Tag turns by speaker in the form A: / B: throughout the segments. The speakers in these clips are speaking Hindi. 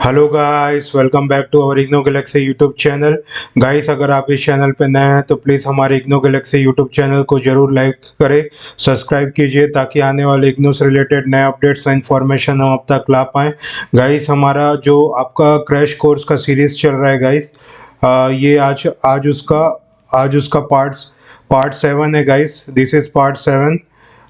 A: Hello guys, welcome back to our IGNOU galaxy YouTube channel. Guys, अगर आप इस चैनल पे नए हैं तो प्लीज़ हमारे इग्नो गैलेक्सी यूट्यूब चैनल को जरूर लाइक करें, सब्सक्राइब कीजिए ताकि आने वाले इग्नो से रिलेटेड नए अपडेट्स और इन्फॉर्मेशन हम अब तक ला पाएँ। गाइस, हमारा जो आपका क्रैश कोर्स का सीरीज़ चल रहा है गाइस, ये आज उसका पार्ट 7 है guys. This is part 7।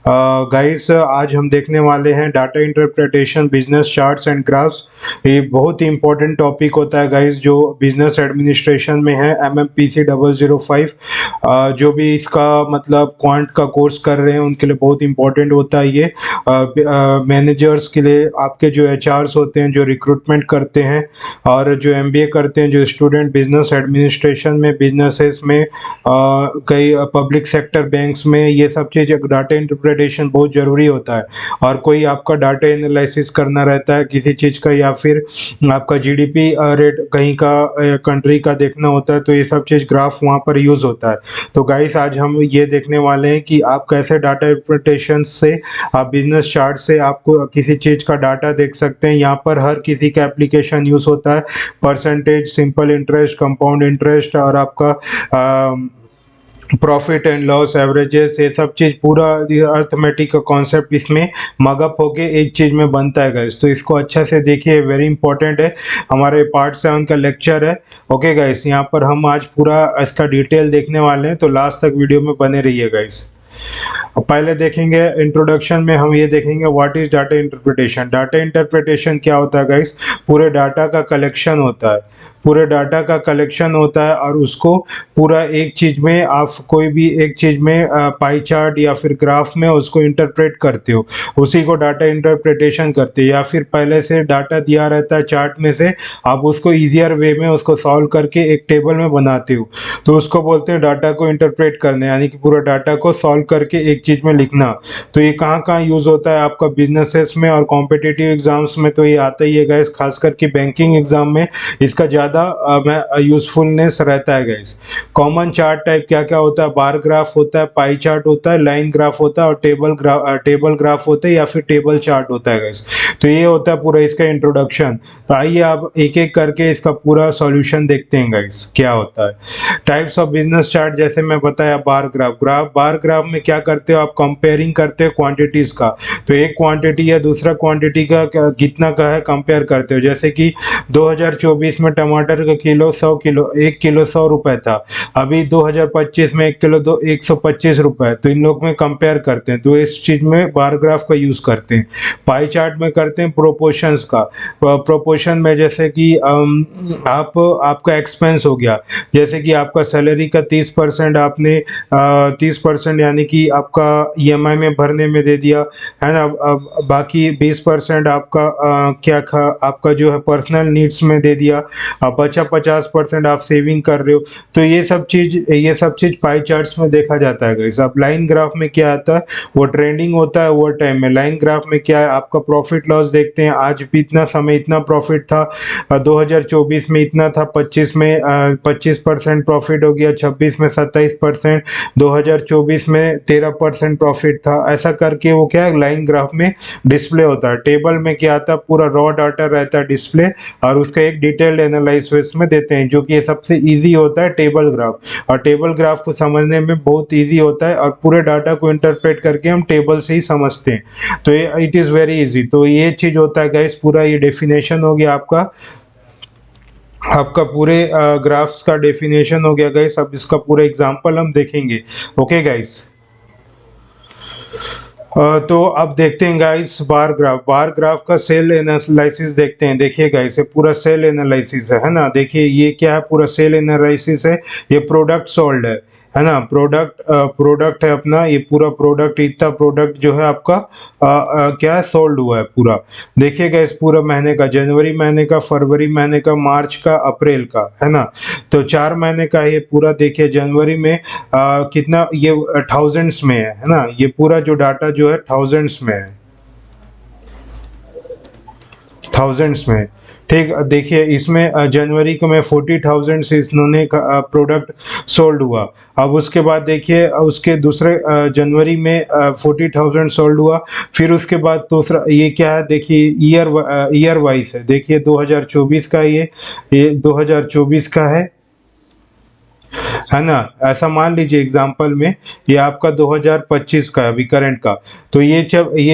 A: Guys, आज हम देखने वाले हैं data interpretation, business charts and graphs. ये बहुत ही इंपॉर्टेंट टॉपिक होता है गाइस, जो बिजनेस एडमिनिस्ट्रेशन में है, MMPC 005। जो भी इसका मतलब क्वांट का कोर्स कर रहे हैं उनके लिए बहुत इंपॉर्टेंट होता है ये। मैनेजर्स के लिए, आपके जो HRs होते हैं जो रिक्रूटमेंट करते हैं, और जो MBA करते हैं, जो स्टूडेंट बिजनेस एडमिनिस्ट्रेशन में, बिजनेसेस में, कई पब्लिक सेक्टर बैंक्स में, ये सब चीज़ डाटा इंटरप्रिटेशन बहुत ज़रूरी होता है। और कोई आपका डाटा एनालिसिस करना रहता है किसी चीज़ का, या फिर आपका GDP रेट कहीं का कंट्री का देखना होता है, तो ये सब चीज़ ग्राफ वहाँ पर यूज़ होता है। तो गाइस, आज हम ये देखने वाले हैं कि आप कैसे डाटा इंटरप्रिटेशन से, आप बिजनेस चार्ट से आपको किसी चीज़ का डाटा देख सकते हैं। यहाँ पर हर किसी का एप्लीकेशन यूज़ होता है, percentage, simple interest, compound interest, और आपका प्रॉफिट एंड लॉस, एवरेजेस, ये सब चीज़ पूरा अर्थमेटिक का कॉन्सेप्ट इसमें मगअप होके एक चीज़ में बनता है गाइस। तो इसको अच्छा से देखिए, वेरी इंपॉर्टेंट है, हमारे पार्ट 7 का लेक्चर है। ओके गाइस, यहाँ पर हम आज पूरा इसका डिटेल देखने वाले हैं, तो लास्ट तक वीडियो में बने रहिए गाइस। पहले देखेंगे इंट्रोडक्शन में, हम ये देखेंगे what is data interpretation. Data interpretation क्या होता है गाइस? पूरे डाटा का कलेक्शन होता है, पूरे डाटा का कलेक्शन होता है, और उसको पूरा एक चीज़ में, आप कोई भी एक चीज़ में पाई चार्ट या फिर ग्राफ में उसको इंटरप्रेट करते हो, उसी को डाटा इंटरप्रिटेशन करते हो। या फिर पहले से डाटा दिया रहता है चार्ट में से, आप उसको ईजियर वे में उसको सॉल्व करके एक टेबल में बनाते हो, तो उसको बोलते हैं डाटा को इंटरप्रेट करने, यानी कि पूरा डाटा को सॉल्व करके एक चीज़ में लिखना। तो ये कहाँ कहाँ यूज़ होता है आपका बिजनेसेस में और कॉम्पिटिटिव एग्जाम्स में, तो ये आता ही है गाइस, खास करके बैंकिंग एग्जाम में इसका ज़्यादा यूजफुलनेस रहता है गाइस। कॉमन चार्ट टाइप क्या क्या होता है? बार ग्राफ होता है, पाई चार्ट होता है, लाइन ग्राफ होता है, और टेबल ग्राफ होता है, या फिर टेबल चार्ट होता है गाइस। तो ये होता है पूरा इसका इंट्रोडक्शन। तो आइए आप एक एक करके इसका पूरा सॉल्यूशन देखते हैं गाइस, क्या होता है। टाइप्स ऑफ बिजनेस चार्ट, जैसे मैं बताया, बार ग्राफ में क्या करते हो आप? कंपेयरिंग करते हो क्वांटिटीज का। तो एक क्वांटिटी या दूसरा क्वांटिटी का कितना का है, कंपेयर करते हो। जैसे कि 2024 में टमाटर का किलो 1 किलो 100 रुपए था, अभी 2025 में 1 किलो 125 रुपए। तो इन लोग में कंपेयर करते हैं, तो इस चीज में बार ग्राफ का यूज करते हैं। पाई चार्ट में करते हैं प्रोपोर्शंस का। प्रोपोर्शन में जैसे कि आपका एक्सपेंस हो गया, जैसे कि आपका सैलरी का 30% आपने 30% यानी कि आपका EMI में भरने में दे दिया है ना। अब बाकी 20% आपका आपका जो है पर्सनल नीड्स में दे दिया। अब बचा 50% आप सेविंग कर रहे हो। तो ये सब चीज पाई चार्ट्स में देखा जाता है गाइस। अब लाइन ग्राफ में क्या आता है? वो ट्रेंडिंग होता है वो टाइम में। लाइन ग्राफ में क्या है? आपका प्रॉफिट लॉस देखते हैं, आज भी इतना समय इतना प्रॉफिट था, 2024 में इतना था, 25 में 25% प्रॉफिट हो गया, 26 में 27%, 2024 में 13% प्रॉफिट था। ऐसा करके वो क्या है, लाइन ग्राफ में डिस्प्ले होता है। टेबल में क्या आता है? पूरा रॉ डाटा रहता है डिस्प्ले, और उसका एक डिटेल्ड एनालिसिस में देते हैं, जो कि सबसे इजी होता है टेबल ग्राफ। और टेबल ग्राफ को समझने में बहुत इजी होता है, और पूरे डाटा को इंटरप्रेट करके हम टेबल से ही समझते हैं। तो ये इट इज़ वेरी इजी। तो ये चीज़ होता है गाइस, पूरा ये डेफिनेशन हो गया आपका पूरे ग्राफ्स का डेफिनेशन हो गया गाइस। अब इसका पूरा एग्जांपल हम देखेंगे। ओके गाइस, तो अब देखते हैं गाइस बार ग्राफ का सेल एनालिसिस देखते हैं। देखिए गाइस, ये पूरा सेल एनालिसिस है ना। देखिए ये क्या है, पूरा सेल एनालिसिस है। ये प्रोडक्ट सोल्ड है ना। प्रोडक्ट है अपना, ये पूरा प्रोडक्ट, इतना प्रोडक्ट जो है आपका क्या है, सोल्ड हुआ है पूरा। देखिए गाइस, पूरा महीने का, जनवरी महीने का, फरवरी महीने का, मार्च का, अप्रैल का, है ना। तो 4 महीने का ये पूरा। देखिए जनवरी में कितना, ये थाउजेंड्स में है ना। ये पूरा जो डाटा जो है थाउजेंड्स में है। थाउजेंड्स में। ठीक, देखिए इसमें जनवरी को में 40,000 से इन्होंने प्रोडक्ट सोल्ड हुआ। अब उसके बाद देखिए उसके दूसरे जनवरी में 40,000 सोल्ड हुआ। फिर उसके बाद दूसरा ये क्या है, देखिए ईयर वाइज है। देखिए 2024 का ये 2024 का है ना। ऐसा मान लीजिए एग्जांपल में ये आपका 2025 का है अभी करंट का। तो ये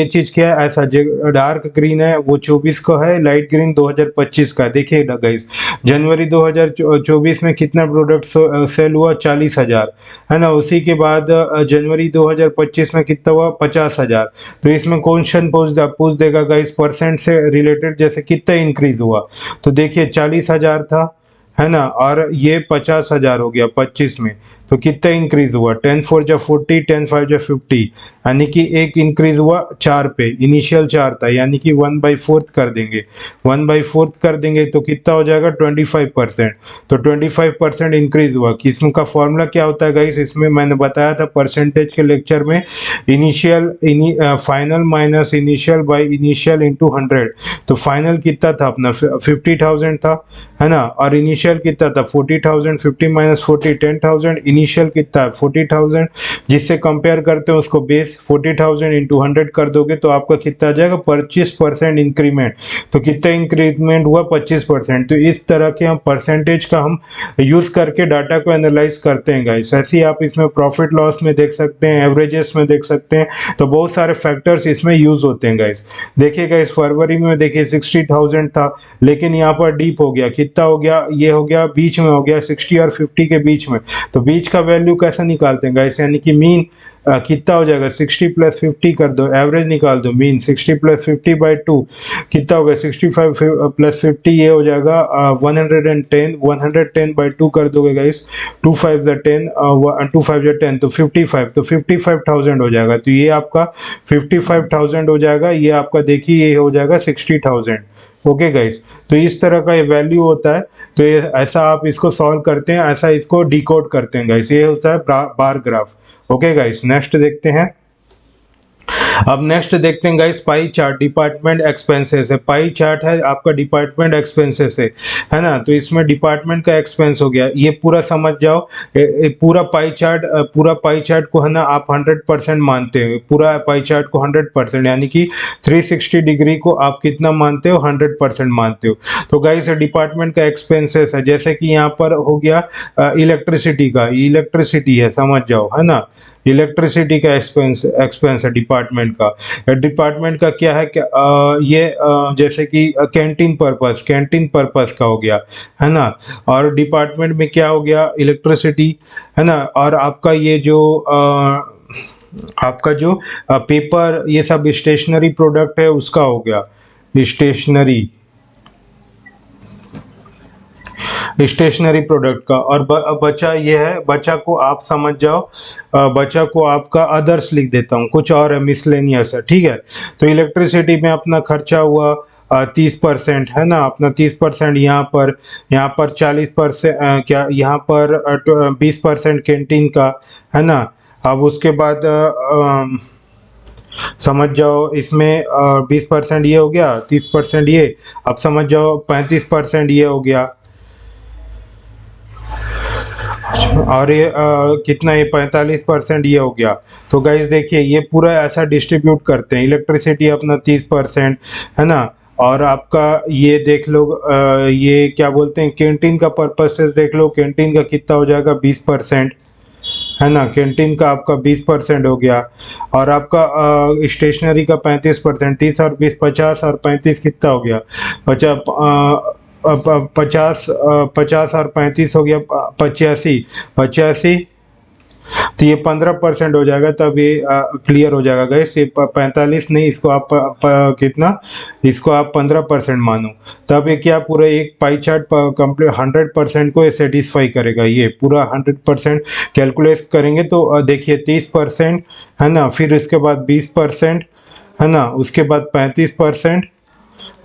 A: चीज क्या है, ऐसा जो डार्क ग्रीन है वो 24 का है, लाइट ग्रीन 2025 का है। देखिए गाइस जनवरी 2024 में कितना प्रोडक्ट सेल हुआ, 40,000, है ना। उसी के बाद जनवरी 2025 में कितना हुआ, 50,000। तो इसमें क्वेश्चन पूछ देगा गाइस परसेंट से रिलेटेड, जैसे कितना इंक्रीज हुआ। तो देखिए 40,000 था, है ना, और ये 50,000 हो गया 25 में। तो कितना इंक्रीज हुआ, 10 4 जा 40, 10 5 जा 50, यानी कि एक इंक्रीज हुआ 4 पे। इनिशियल 4 था, यानी कि 1/4 कर देंगे। 1/4 कर देंगे तो कितना हो जाएगा, 25%। तो 25% इंक्रीज हुआ। किस्म का फॉर्मूला क्या होता है गाइस, इसमें मैंने बताया था परसेंटेज के लेक्चर में, final minus initial by initial into 100। तो फाइनल कितना था अपना 50,000 था, है ना, और इनिशियल कितना था 40,000। 50 माइनस 40 10,000, इनिशियल कितना है 40,000। जिससे कंपेयर करते हैं उसको बेस 40,000 इंटू 100 कर दोगे तो आपका कितना आ जाएगा, 25% इंक्रीमेंट। तो कितना इंक्रीमेंट हुआ, 25%। तो इस तरह के हम परसेंटेज का हम यूज करके डाटा को एनालाइज करते हैं गाइस। ऐसे ही आप इसमें प्रॉफिट लॉस में देख सकते हैं, एवरेजेस में देख सकते हैं। तो बहुत सारे फैक्टर्स इसमें यूज होते हैं गाइस। देखिए गाइस फरवरी में देखिए 60,000 था, लेकिन यहाँ पर डीप हो गया। कितना हो गया, ये हो गया बीच में हो गया 60 और 50 के बीच में। तो बीच का वैल्यू कैसे निकालते हैं गाइस, यानी कि मीन कितना हो जाएगा, 60 प्लस 50 कर दो, एवरेज निकाल दो। मीन 60 प्लस 50 बाई 2 कितना होगा, 65 प्लस 50 ये हो जाएगा 110। 110 बाई 2 कर दोगे गाइस, 2 5 जा 10, 2 5 जा 10, तो 55। तो 55,000 हो जाएगा। तो ये आपका 55,000 हो जाएगा। ये आपका देखिए ये हो जाएगा 60,000। ओके गाइस, तो इस तरह का ये वैल्यू होता है। तो ये ऐसा आप इसको सॉल्व करते हैं, ऐसा इसको डिकोड करते हैं गाइस। ये होता है bar graph. Okay guys, next देखते हैं। अब नेक्स्ट देखते हैं guys pie chart, department expenses है। पाई चार्ट है आपका डिपार्टमेंट एक्सपेंसेस है ना। तो इसमें डिपार्टमेंट का एक्सपेंस हो गया, ये पूरा समझ जाओ। पूरा पाई चार्ट को है ना आप 100% मानते हो। पूरा पाई चार्ट को 100%, यानी कि 360 डिग्री को आप कितना मानते हो, 100% मानते हो। तो गाइस डिपार्टमेंट का एक्सपेंसेस है, जैसे कि यहाँ पर हो गया इलेक्ट्रिसिटी है, समझ जाओ, है ना। इलेक्ट्रिसिटी का एक्सपेंस है डिपार्टमेंट का। डिपार्टमेंट का क्या है, जैसे कि कैंटीन पर्पस का हो गया, है ना। और डिपार्टमेंट में क्या हो गया, इलेक्ट्रिसिटी, है ना। और आपका ये जो आपका जो पेपर ये सब स्टेशनरी प्रोडक्ट है उसका हो गया, स्टेशनरी प्रोडक्ट का। और बचा ये है, बचा को आप समझ जाओ, बचा को आपका अदर्स लिख देता हूँ, कुछ और है, मिसलेनियस है, ठीक है। तो इलेक्ट्रिसिटी में अपना खर्चा हुआ 30%, है ना। अपना 30% यहाँ पर 40% क्या, यहाँ पर 20% कैंटीन का, है ना। अब उसके बाद समझ जाओ इसमें 20% ये हो गया, 30% ये। अब समझ जाओ 35% ये हो गया, और ये कितना, ये 45% ये हो गया। तो गाइस देखिए ये पूरा ऐसा डिस्ट्रीब्यूट करते हैं। इलेक्ट्रिसिटी अपना 30%, है ना। और आपका ये देख लो, ये क्या बोलते हैं, कैंटीन का पर्पसेस देख लो, कैंटीन का कितना हो जाएगा, 20%, है ना। कैंटीन का आपका 20% हो गया। और आपका स्टेशनरी का 35%, 30 और 20 50, और 35 कितना हो गया, 50 और 35 हो गया 85। तो ये 15% हो जाएगा, तब ये क्लियर हो जाएगा गाइस। ये 45 नहीं, इसको आप कितना, इसको आप 15% मानो। तब ये क्या, पूरा एक पाई चार्ट कंप्लीट 100% को ये सेटिस्फाई करेगा। ये पूरा 100% कैलकुलेट करेंगे तो देखिए 30%, है ना। फिर इसके बाद 20%, है ना। उसके बाद 35%,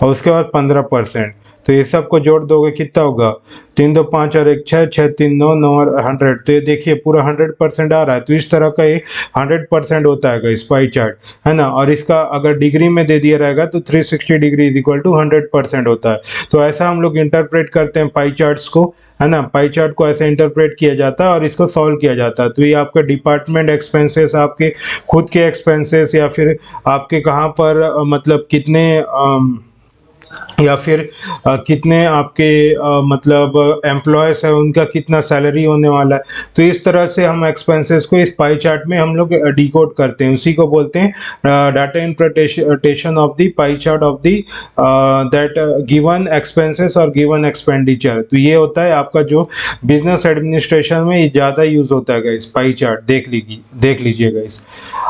A: और उसके बाद 15%। तो ये सब को जोड़ दोगे कितना होगा, 3 2 5 और 1 6, 6 3 9, 9 और 100। तो ये देखिए पूरा 100% आ रहा है। तो इस तरह का ये 100% होता है इस पाई चार्ट, है ना। और इसका अगर डिग्री में दे दिया रहेगा तो 360 डिग्री इज इक्वल टू 100% होता है। तो ऐसा हम लोग इंटरप्रेट करते हैं पाई चार्ट्स को, है ना। पाई चार्ट को ऐसे इंटरप्रेट किया जाता है और इसको सॉल्व किया जाता है। तो ये आपका डिपार्टमेंट एक्सपेंसेस, आपके खुद के एक्सपेंसेस, या फिर आपके कहाँ पर मतलब कितने या फिर कितने आपके मतलब एम्प्लॉयज है, उनका कितना सैलरी होने वाला है। तो इस तरह से हम एक्सपेंसेस को इस पाई चार्ट में हम लोग डिकोड करते हैं। उसी को बोलते हैं data interpretation of the pie chart of the that given expenses और गिवन एक्सपेंडिचर। तो ये होता है आपका जो बिजनेस एडमिनिस्ट्रेशन में ज़्यादा यूज होता है गाइस, पाई चार्ट देख लीजिए गाइस।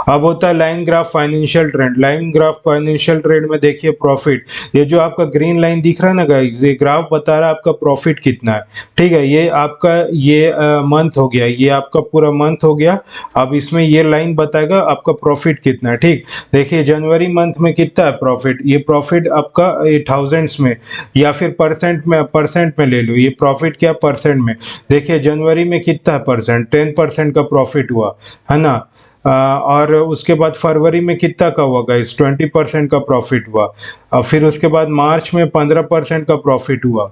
A: अब होता है line graph financial trend. Line graph financial trend में देखिए प्रॉफिट, ये जो आपका ग्रीन लाइन दिख रहा है ना गाइस, ये ग्राफ बता रहा है आपका प्रॉफिट कितना है। ठीक है, ये आपका ये मंथ हो गया, ये आपका पूरा मंथ हो गया। अब इसमें ये लाइन बताएगा आपका प्रॉफिट कितना है। ठीक, देखिए जनवरी मंथ में कितना है प्रॉफिट, ये प्रॉफिट आपका थाउजेंड्स में या फिर परसेंट में ले लो। ये प्रॉफिट क्या परसेंट में, देखिए जनवरी में कितना परसेंट, 10% का प्रॉफिट हुआ, है ना। और उसके बाद फरवरी में कितना का हुआ गाइस, 20% का प्रॉफिट हुआ। फिर उसके बाद मार्च में 15% का प्रॉफिट हुआ,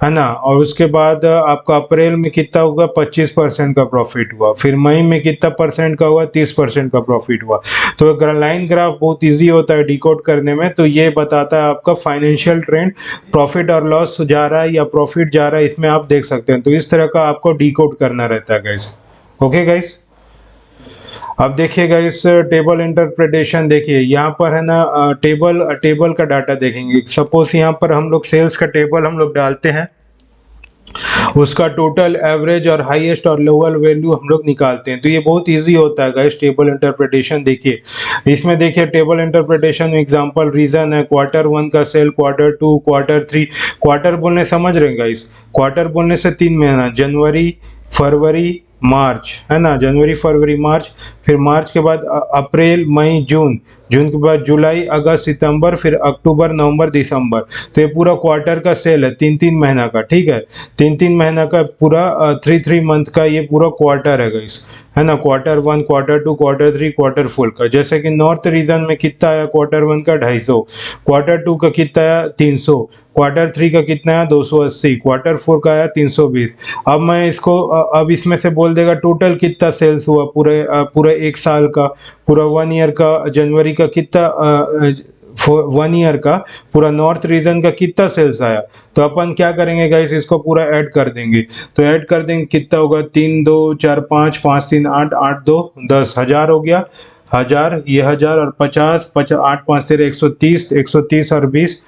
A: है ना। और उसके बाद आपका अप्रैल में कितना होगा, 25% का प्रॉफिट हुआ। फिर मई में कितना परसेंट का हुआ, 30% का प्रॉफिट हुआ। तो लाइन ग्राफ बहुत इजी होता है डिकोड करने में। तो ये बताता है आपका फाइनेंशियल ट्रेंड, प्रॉफिट और लॉस जा रहा है या प्रॉफिट जा रहा है, इसमें आप देख सकते हैं। तो इस तरह का आपको डिकोड करना रहता है गाइस। ओके गाइस, अब देखिएगा इस टेबल इंटरप्रिटेशन। देखिए यहाँ पर है ना टेबल का डाटा देखेंगे। सपोज यहाँ पर हम लोग सेल्स का टेबल हम लोग डालते हैं, उसका टोटल एवरेज और हाईएस्ट और लोअर वैल्यू हम लोग निकालते हैं। तो ये बहुत इजी होता है गाइस टेबल इंटरप्रिटेशन। देखिए इसमें देखिए टेबल इंटरप्रिटेशन एग्जांपल रीजन है Q1 का सेल, Q2, Q3। क्वार्टर बोलने समझ रहे हैं गाइस, क्वार्टर बोलने से 3 महीना, जनवरी फरवरी मार्च, है ना। जनवरी फरवरी मार्च, फिर मार्च के बाद अप्रैल मई जून, जून के बाद जुलाई अगस्त सितंबर, फिर अक्टूबर नवंबर दिसंबर। तो ये पूरा क्वार्टर का सेल है, 3 महीना का। ठीक है, 3 महीना का पूरा 3 मंथ का ये पूरा क्वार्टर है गाइस, है ना। Q1, Q2, Q3, Q4 का। जैसे कि नॉर्थ रीजन में कितना आया Q1 का 250, Q2 का कितना आया 300, Q3 का कितना आया 280, Q4 का आया 320। अब मैं इसको अब इसमें से बोल देगा टोटल कितना सेल्स हुआ पूरे एक साल का, पूरा 1 ईयर का, जनवरी का कितना 1 ईयर का पूरा नॉर्थ रीजन का कितना सेल्स आया। तो अपन क्या करेंगे गाइस, इसको पूरा ऐड कर देंगे। तो ऐड कर देंगे कितना होगा, 3 2 4 5, 5 3 8, 8 2 10, 1000 हो गया। 1000, ये 1000 और 50, 8 5 13 130, 130 और 20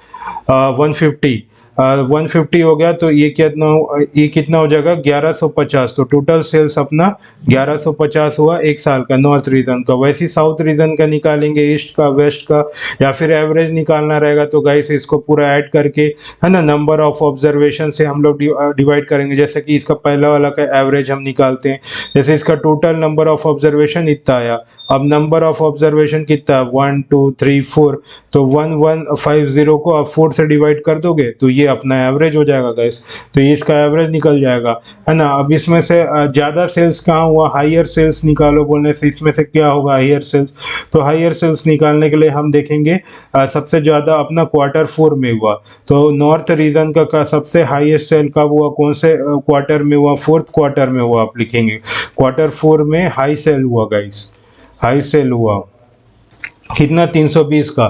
A: 150, 150 हो गया। तो ये कितना हो जाएगा 1150। तो टोटल सेल्स अपना 1150 हुआ एक साल का नॉर्थ रीजन का। वैसे साउथ रीजन का निकालेंगे, ईस्ट का, वेस्ट का, या फिर एवरेज निकालना रहेगा। तो गाइस इसको पूरा ऐड करके, है ना, नंबर ऑफ ऑब्जर्वेशन से हम लोग डिवाइड करेंगे। जैसे कि इसका पहला वाला का एवरेज हम निकालते हैं, जैसे इसका टोटल नंबर ऑफ ऑब्जर्वेशन इतना आया। अब नंबर ऑफ ऑब्जर्वेशन कितना, 1 2 3 4। तो 1150 को आप 4 से डिवाइड कर दोगे तो ये अपना एवरेज हो जाएगा गाइस। तो ये इसका एवरेज निकल जाएगा, है ना। अब इसमें से ज़्यादा सेल्स कहाँ हुआ, हायर सेल्स निकालो बोलने से इसमें से क्या होगा, हायर सेल्स। तो हायर सेल्स निकालने के लिए हम देखेंगे सबसे ज़्यादा अपना Q4 में हुआ। तो नॉर्थ रीजन का सबसे हाईएस्ट सेल कब हुआ, कौन से क्वार्टर में हुआ, 4th क्वार्टर में हुआ। आप लिखेंगे Q4 में हाई सेल हुआ गाइस, हाई सेल हुआ कितना 320 का,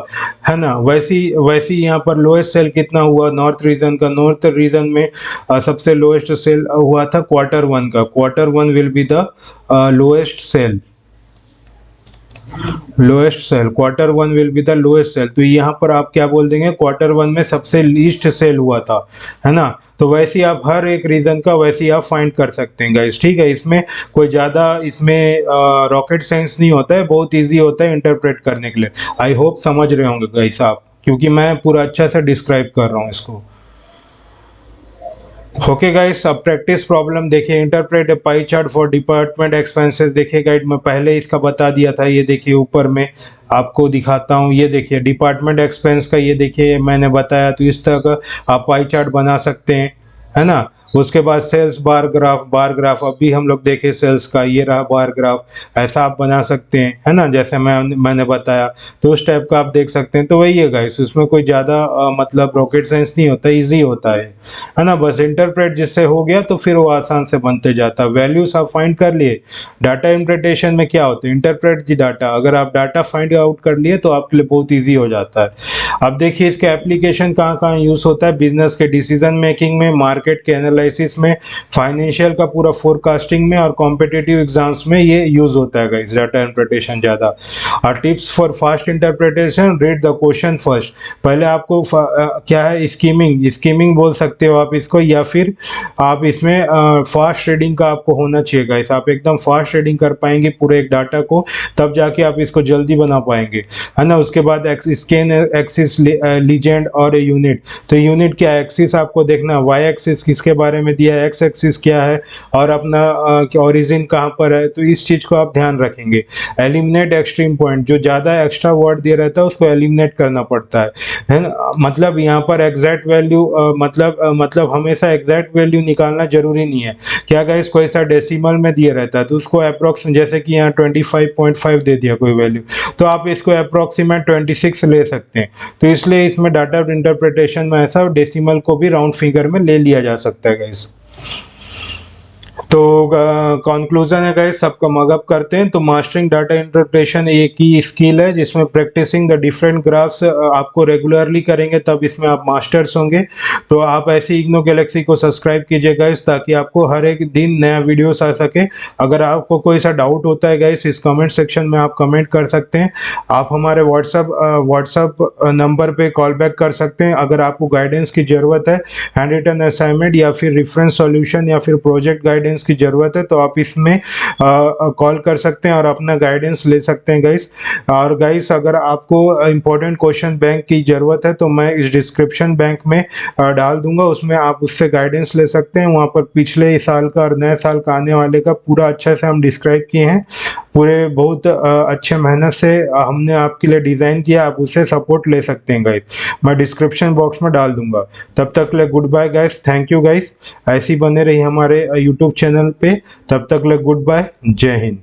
A: है ना। वैसी यहाँ पर लोएस्ट सेल कितना हुआ नॉर्थ रीजन का। नॉर्थ रीजन में सबसे लोएस्ट सेल हुआ था Q1 का। Q1 will be the lowest sale, Q1 will be the lowest sale. तो यहाँ पर आप क्या बोल देंगे, Q1 में सबसे लीस्ट सेल हुआ था, है ना। तो वैसे ही आप हर एक रीजन का वैसे ही आप फाइंड कर सकते हैं गाइस। ठीक है, इसमें कोई ज़्यादा इसमें रॉकेट साइंस नहीं होता है, बहुत इजी होता है इंटरप्रेट करने के लिए। आई होप समझ रहे होंगे गाइस आप, क्योंकि मैं पूरा अच्छा से डिस्क्राइब कर रहा हूँ इसको। ओके गाइस, अब प्रैक्टिस प्रॉब्लम देखिए, interpret pie chart for department expenses. देखिए गाइड, मैं पहले इसका बता दिया था, ये देखिए ऊपर में आपको दिखाता हूँ। ये देखिए डिपार्टमेंट एक्सपेंस का, ये देखिए मैंने बताया, तो इस तरह का आप पाई चार्ट बना सकते हैं, है ना। उसके बाद सेल्स बार ग्राफ अभी हम लोग देखे सेल्स का, ये रहा बार ग्राफ, ऐसा आप बना सकते हैं, है ना, जैसे मैंने बताया। तो उस टाइप का आप देख सकते हैं। तो वही है गाइस, उसमें कोई ज़्यादा मतलब रॉकेट साइंस नहीं होता, इजी होता है ना। बस इंटरप्रेट जिससे हो गया तो फिर वो आसान से बनते जाता है। वैल्यूज आप फाइंड कर लिए। डाटा इंटरप्रिटेशन में क्या होता है, इंटरप्रेट दी डाटा। अगर आप डाटा फाइंड आउट कर लिए तो आपके लिए बहुत ईजी हो जाता है। अब देखिए इसके एप्लीकेशन कहाँ कहाँ यूज़ होता है। बिजनेस के डिसीजन मेकिंग में, मार्केट के एनालिसिस में, फाइनेंशियल का पूरा फोरकास्टिंग में, और कॉम्पिटिटिव एग्जाम्स में ये यूज़ होता है गाइस, डाटा इंटरप्रिटेशन ज़्यादा। और tips for fast interpretation, read the question first. पहले आपको क्या है, स्कीमिंग बोल सकते हो आप इसको, या फिर आप इसमें फास्ट रीडिंग का आपको होना चाहिए गाइस। आप एकदम फास्ट रीडिंग कर पाएंगे पूरे एक डाटा को, तब जाके आप इसको जल्दी बना पाएंगे, है ना। उसके बाद स्कैन एक्सिस, लीजेंड और यूनिट। तो यूनिट क्या है, एक्सिस आपको देखना, वाई एक्सिस किसके बारे में दिया है, एक्स एक्सिस क्या है, और अपना ओरिजिन कहाँ पर है, तो इस चीज़ को आप ध्यान रखेंगे। एलिमिनेट एक्सट्रीम पॉइंट, जो ज़्यादा एक्स्ट्रा वर्ड दिया रहता है उसको एलिमिनेट करना पड़ता है ना। मतलब यहाँ पर एग्जैक्ट वैल्यू मतलब हमेशा एग्जैक्ट वैल्यू निकालना जरूरी नहीं है। क्या गाइस, कोई सा डेसिमल में दिया रहता है तो उसको अप्रोक्स, जैसे कि यहाँ 25.5 दे दिया कोई वैल्यू, तो आप इसको अप्रोक्सीमेट 26 ले सकते हैं। तो इसलिए इसमें डाटा इंटरप्रिटेशन में ऐसा डेसिमल को भी राउंड फिगर में ले लिया जा सकता है गाइस। तो कंक्लूजन है गाइस, सबका मगअप करते हैं। तो मास्टरिंग डाटा इंटरप्रिटेशन एक ही स्किल है जिसमें प्रैक्टिसिंग द डिफरेंट ग्राफ्स आपको रेगुलरली करेंगे तब इसमें आप मास्टर्स होंगे। तो आप ऐसे इग्नो गैलेक्सी को सब्सक्राइब कीजिए गाइस, ताकि आपको हर एक दिन नया वीडियोस आ सके। अगर आपको कोई सा डाउट होता है गाइस, इस कमेंट सेक्शन में आप कमेंट कर सकते हैं। आप हमारे व्हाट्सअप नंबर पे कॉल बैक कर सकते हैं अगर आपको गाइडेंस की ज़रूरत है, हैंड रिटन असाइनमेंट या फिर रेफरेंस सॉल्यूशन या फिर प्रोजेक्ट गाइडेंस की ज़रूरत है, तो आप इसमें कॉल कर सकते हैं और अपना गाइडेंस ले सकते हैं गाइस। और गाइस, अगर आपको इंपॉर्टेंट क्वेश्चन बैंक की ज़रूरत है तो मैं इस डिस्क्रिप्शन बैंक में डाल दूंगा, उसमें आप उससे गाइडेंस ले सकते हैं। वहाँ पर पिछले साल का और नए साल का आने वाले का पूरा अच्छा से हम डिस्क्राइब किए हैं, पूरे बहुत अच्छे मेहनत से हमने आपके लिए डिज़ाइन किया। आप उससे सपोर्ट ले सकते हैं गाइस, मैं डिस्क्रिप्शन बॉक्स में डाल दूंगा। तब तक ले goodbye guys, thank you guys. ऐसी बने रही हमारे यूट्यूब चैनल पे। तब तक ले गुड बाय, जय हिंद।